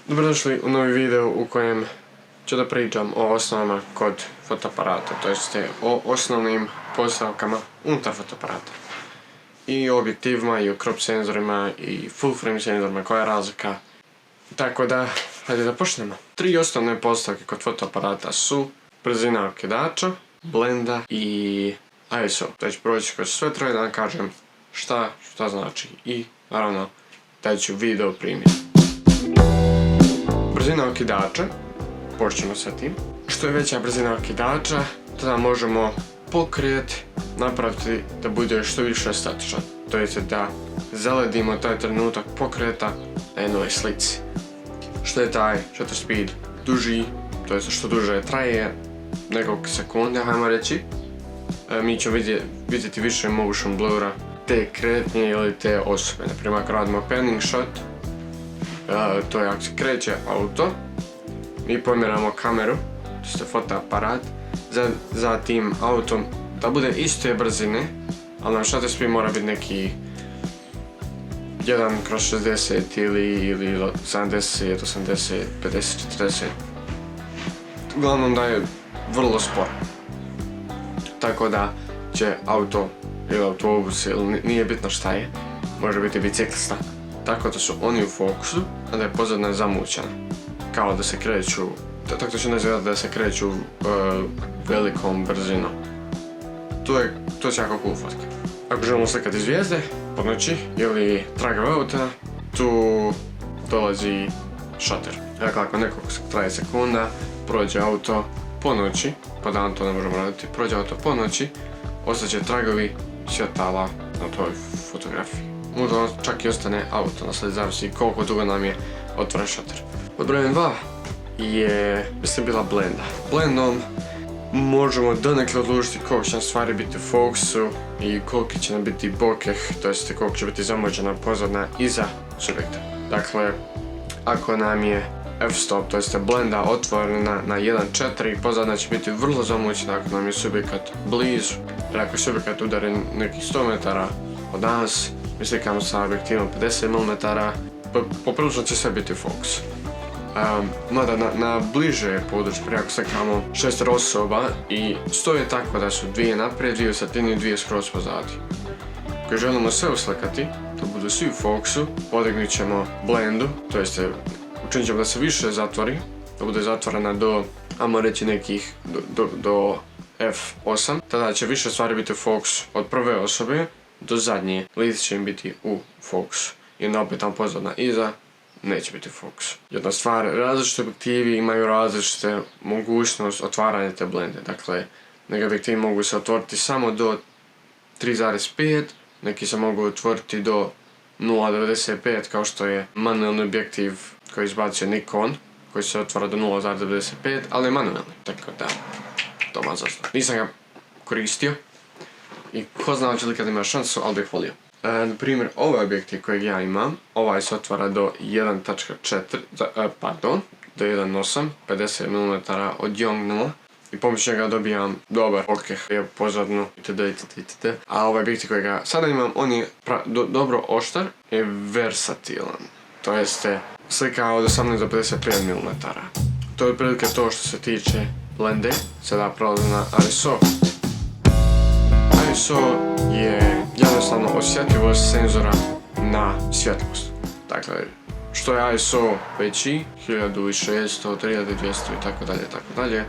Dobrodošli u novi video u kojem ću da pričam o osnovama kod fotoaparata, to jest o osnovnim postavkama unutar fotoaparata. I o objektivima, i o crop senzorima, i full frame senzorima, koja je razlika. Tako da, hajde da počnemo. Tri osnovne postavke kod fotoaparata su brzina okidača, blenda i ISO. Da ću proći kroz sve troje da vam kažem šta znači i naravno da ću video primjer. Brzina okidača, počnemo sa tim. Što je veća brzina okidača, tada možemo pokret napraviti da bude što više statičan. To je da zaledimo taj trenutak pokreta na jednoj slici. Što je taj shutter speed duži, to je što duže traje, nekoliko sekunde, hajmo reći. Mi ćemo vidjeti više motion blura te kretnje ili te osobe. Naprimjer, ako radimo panning shot, to je ako se kreće auto, mi pomjeramo kameru, to je fotoaparat, za tim autom da bude iste brzine, ali nam shutter speed mora biti neki 1/60 ili 70, 80, 50, 40. Uglavnom da je vrlo spor. Tako da će auto ili autobus ili nije bitno šta je, može biti biciklista. Tako da su oni u fokusu, a da je pozadina zamućena. Kao da se kreću, tako da će nazivati da se kreću velikom brzinom. To je jako cool fotka. Ako želimo slikati zvijezde po noći ili tragove auta, tu dolazi shutter. Dakle, ako nekoliko traje sekunda, prođe auto po noći, po dan to ne možemo raditi, prođe auto po noći, ostaće tragovi svjetala na toj fotografiji. Možda čak i ostane auto, nasled zavisi koliko dugo nam je otvoren shutter. Pod brojem 2 je, mislim, bila blenda. Blendom možemo donekle odlučiti koliko će nam stvari biti u fokusu i koliko će nam biti bokeh, to jest koliko će biti zamućena pozadina iza subjekta. Dakle, ako nam je f-stop, to jest blenda otvorena na 1.4, pozadina će biti vrlo zamućena ako nam je subjekat blizu. Jer ako je subjekat udaren nekih 100 metara od nas, mi slikamo sa objektivom 50 mm, poprilično će sve biti u fokusu. Mada na bliže područje, prije ako slikamo 6 osoba i stoje tako da su dvije naprijed, dvije u sredini i dvije skroz pozadi. Ako želimo sve uslikati, da budu svi u fokusu, podignut ćemo blendu, to jest učinit ćemo da se više zatvori, da bude zatvorena do, ajmo reći, nekih do f8, tada će više stvari biti u fokusu od prve osobe do zadnje, lice će im biti u fokusu. I onda opet tam pozadina iza neće biti u fokusu. Jedna stvar, različite objektivi imaju različite mogućnost otvaranja te blende. Dakle, neki objektivi mogu se otvoriti samo do 3.5, neki se mogu otvoriti do 0.95 kao što je manualni objektiv koji izbacio Nikon, koji se otvara do 0.95, ali je manualni, tako da to malo zašto. Nisam ga koristio i ko zna hoće li kad ima šansu, ali bih volio. Na primjer, ovaj objektiv kojeg ja imam, ovaj se otvara do 1.4, do 1.8, 50 mm od Yongnuo i pomoću njega dobijam dobar bokeh, pozadnu itd. A ovaj objektiv kojega sada imam, on je dobro oštar i versatilan, to jeste slika od 18 do 55 mm. To je otprilike to što se tiče blende. Sada prelazim na ISO. ISO je jednostavno osjetljivost senzora na svjetlost. Dakle, što je ISO veći, 1600, 3200 itd.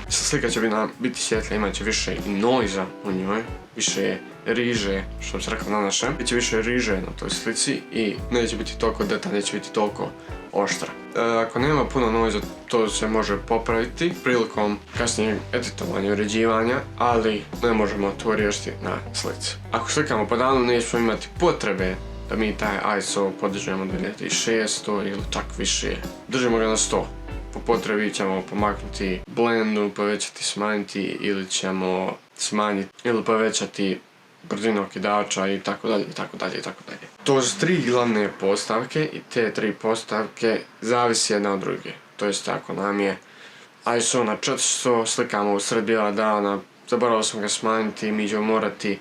Slika će biti svjetlija, imat će više i noiza u njoj, više riže, što bi se rekao na našem. Biće više riže na toj slici i neće biti toliko detaljna, neće biti toliko oštra. Ako nema puno noiza, to se može popraviti prilikom kasnijeg editovanja i uređivanja, ali ne možemo to riješiti na slici. Ako slikamo po danu, nećemo imati potrebe da mi taj ISO podižemo do 1600 ili čak više. Držimo ga na 100. Po potrebi ćemo pomaknuti blendu, povećati, smanjiti ili ćemo smanjiti ili povećati brzinu okidača i tako dalje. To su tri glavne postavke i te tri postavke zavisi jedna od druge. To jest ako nam je ISO na 400, slikamo u sred bijela dana, zaboravio sam ga smanjiti, mi ćemo morati,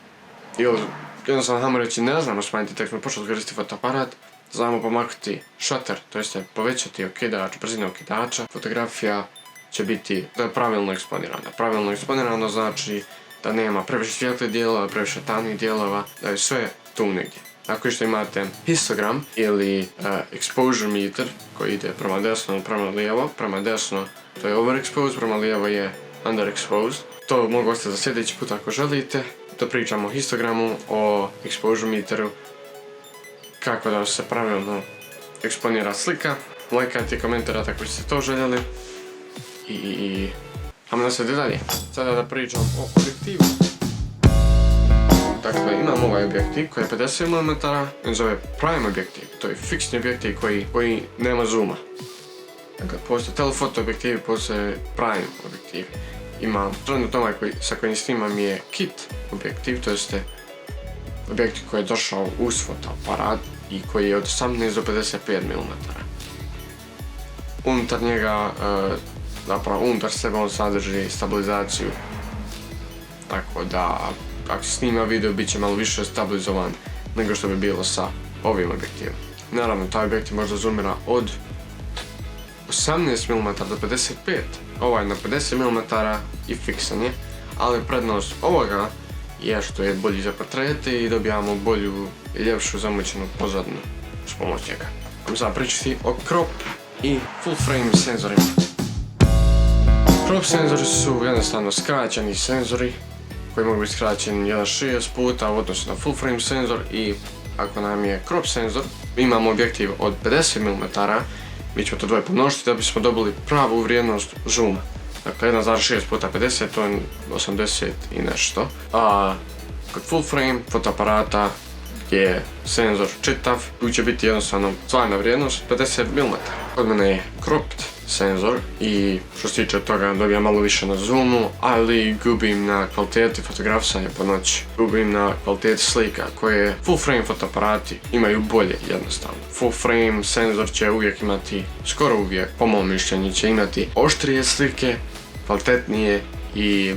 ili jednostavno hajmo reći ne znamo smanjiti, tek smo počeli koristiti fotoaparat, znamo pomaknuti shutter, to jest povećati okidač, brzinu okidača. Fotografija će biti pravilno eksponirana. Pravilno eksponirano znači da nema previše svijetlih dijelova, previše tamnih dijelova, da je sve tu negdje. Ako što imate histogram ili exposure meter koji ide prema desno, prema lijevo, prema desno to je overexposed, prema lijevo je underexposed. To mogu ostati za sljedeći put ako želite. Da pričamo o histogramu, o exposure meteru, kako da se pravilno eksponira slika. Lajkajte i komentirajte ako ste to željeli. I ajmo nastaviti dalje. Sada da pričam o objektivu. Dakle, imam ovaj objektiv koji je 50 mm, on zove prime objektiv. To je fiksni objektiv koji nema zooma. Dakle, postoje telefoto objektivi, postoje prime objektiv. Imam trenutno ovaj sa kojim snimam je kit objektiv, to jest objektiv koji je došao uz fotoaparat i koji je od 18 do 55 mm. Unutar njega, zapravo unutar sebe on sadrži stabilizaciju, tako da ako se snima video bit će malo više stabilizovan nego što bi bilo sa ovim objektivom. Naravno, taj objektiv možda zoomira od 18 mm do 55, ovaj na 50 mm i fiksan je, ali prednost ovoga je što je bolji za portrete i dobijamo bolju i ljepšu zamućenu pozadinu s pomoć njega. Vam sad pričati o crop i full frame senzorima. Crop senzori su jednostavno skraćeni senzori koji mogu biti skraćeni 1/60 puta u odnosu na full frame senzor i ako nam je crop senzor, imamo objektiv od 50 mm, mi ćemo to dvoje pomnožiti da bismo dobili pravu vrijednost zooma. Dakle, 1,6 puta 50, to je 80 i nešto. A kod full frame fotoaparata gdje je senzor čitav, tu će biti jednostavno stvarna vrijednost 50 mm. Kod mene je cropped senzor i što se tiče toga dobijam malo više na zoomu, ali gubim na kvaliteti fotografisanja po noći. Gubim na kvaliteti slika koje full frame fotoaparati imaju bolje jednostavno. Full frame senzor će uvijek imati, skoro uvijek, po mom mišljenju, će imati oštrije slike, kvalitetnije i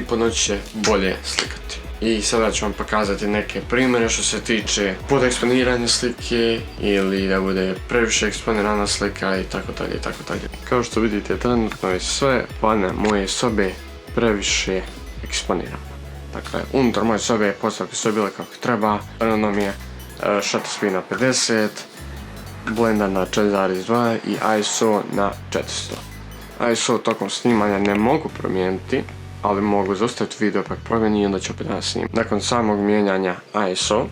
po noći će bolje slikati. I sada ću vam pokazati neke primjere što se tiče podeksponiranja slike ili da bude previše eksponirana slika i tako dalje i tako dalje. Kao što vidite, trenutno je sve vane moje sobe previše eksponirano. Dakle, unutar moje sobe postavke su bile kako treba, nam je shutter speed na 50, blender na 4.2 i ISO na 400. ISO tokom snimanja ne mogu promijeniti, ali mogu zaustaviti video pa promijeni i onda ću opet danas snimati. Nakon samog mijenjanja ISO,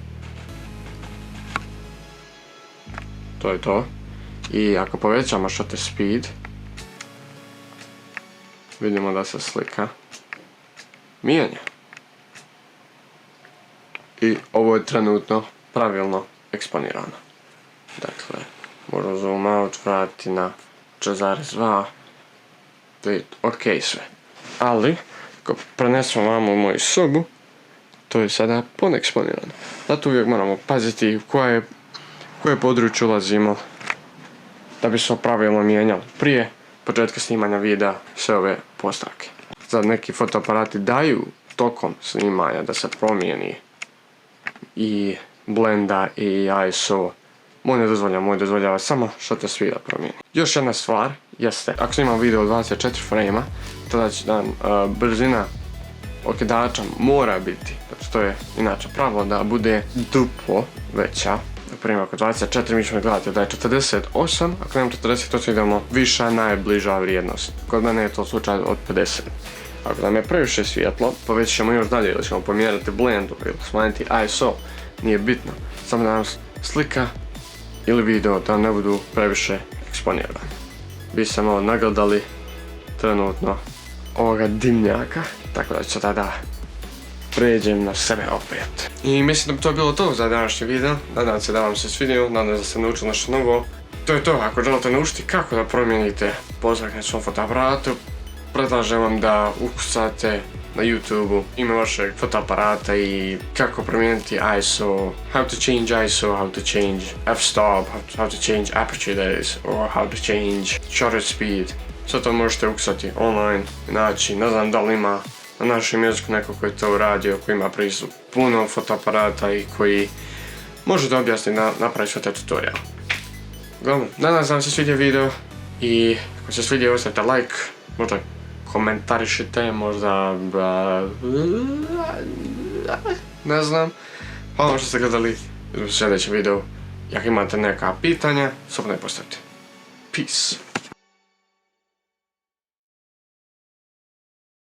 to je to, i ako povećamo shutter speed, vidimo da se slika mijenja. I ovo je trenutno pravilno eksponirano. Dakle, možemo zoom out, vratiti na 4.2, to je ok sve. Ali, ako prenesemo vamo u moju sobu, to je sada poneksponirano. Zato uvijek moramo paziti u koje područje ulazimo da bismo pravilno mijenjali prije početka snimanja videa sve ove postavke. Sad neki fotoaparati daju tokom snimanja da se promijeni i blenda i ISO. Moj dozvoljava samo shutter speed da promijeni. Još jedna stvar jeste, ako snimam video od 24 frame-a, tada će nam brzina okidača mora biti, znači to je inače pravilo da bude duplo veća. Na primjer, ako 24 mi ćemo gledati da je 48, ako nemam 48 idemo viša najbliža vrijednost. Kod mene je to slučaj od 50. Ako nam je previše svjetlo, povećat ćemo još dalje ili ćemo pomjerati blendu ili smanjiti ISO, nije bitno. Samo da nam slika ili video da ne budu previše eksponirani. Vi ste malo nagledali trenutno ovoga dimnjaka, tako da ću tada pređem na sebe opet. I mislim da bi to bilo to za današnji video. Nadam se da vam se svidio, nadam se da ste naučili nešto novo. To je to, ako želite naučiti kako da promijenite pozdrav na svom fotoaparatu, predlažem vam da ukucate na YouTube-u ime vašeg fotoaparata i kako promijeniti ISO, how to change ISO, how to change f-stop, how to change aperture that is, or how to change shutter speed. Sve to možete ukucati online i naći, ne znam da li ima na našem jeziku neko koji to uradio, koji ima pristup puno fotoaparata i koji možete objasniti napraviti sve taj tutorial. Uglavnom, nadam se da vam se svidio video i ako se svidio ostavite like, možda komentarišite, možda ne znam. Hvala što ste gledali u sljedećem videu. Ako imate neka pitanja, slobodno je postavite. Peace.